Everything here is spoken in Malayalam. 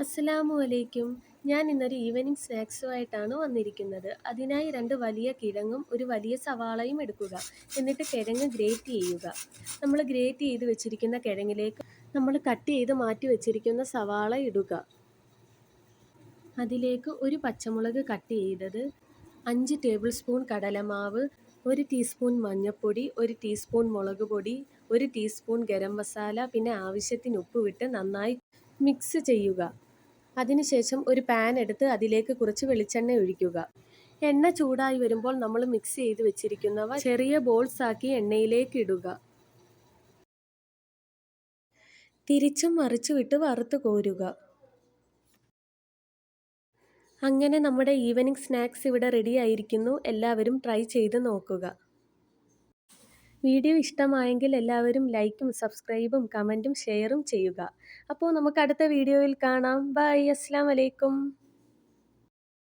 അസ്സലാമു അലൈക്കും. ഞാൻ ഇന്നൊരു ഈവനിംഗ് സ്നാക്സുമായിട്ടാണ് വന്നിരിക്കുന്നത്. അതിനായി 2 വലിയ കിഴങ്ങും ഒരു വലിയ സവാളയും എടുക്കുക. എന്നിട്ട് കിഴങ്ങ് ഗ്രേറ്റ് ചെയ്യുക. നമ്മൾ ഗ്രേറ്റ് ചെയ്ത് വെച്ചിരിക്കുന്ന കിഴങ്ങിലേക്ക് നമ്മൾ കട്ട് ചെയ്ത് മാറ്റി വെച്ചിരിക്കുന്ന സവാള ഇടുക. അതിലേക്ക് ഒരു പച്ചമുളക് കട്ട് ചെയ്തത്, 5 ടേബിൾ സ്പൂൺ കടലമാവ്, 1 ടീസ്പൂൺ മഞ്ഞൾപ്പൊടി, 1 ടീസ്പൂൺ മുളക് പൊടി, 1 ടീസ്പൂൺ ഗരം മസാല, പിന്നെ ആവശ്യത്തിന് ഉപ്പ് വിട്ട് നന്നായി മിക്സ് ചെയ്യുക. അതിനുശേഷം ഒരു പാൻ എടുത്ത് അതിലേക്ക് കുറച്ച് വെളിച്ചെണ്ണ ഒഴിക്കുക. എണ്ണ ചൂടായി വരുമ്പോൾ നമ്മൾ മിക്സ് ചെയ്ത് വെച്ചിരിക്കുന്നവ ചെറിയ ബോൾസ് ആക്കി എണ്ണയിലേക്ക് ഇടുക. തിരിച്ചും മറിച്ചും ഇട്ട് വറുത്ത് കോരുക. അങ്ങനെ നമ്മുടെ ഈവനിംഗ് സ്നാക്സ് ഇവിടെ റെഡി ആയിരിക്കുന്നു. എല്ലാവരും ട്രൈ ചെയ്ത് നോക്കുക. വീഡിയോ ഇഷ്ടമായെങ്കിൽ എല്ലാവരും ലൈക്കും സബ്സ്ക്രൈബും കമൻറ്റും ഷെയറും ചെയ്യുക. അപ്പോൾ നമുക്ക് അടുത്ത വീഡിയോയിൽ കാണാം. ബൈ. അസ്സലാമു അലൈക്കും.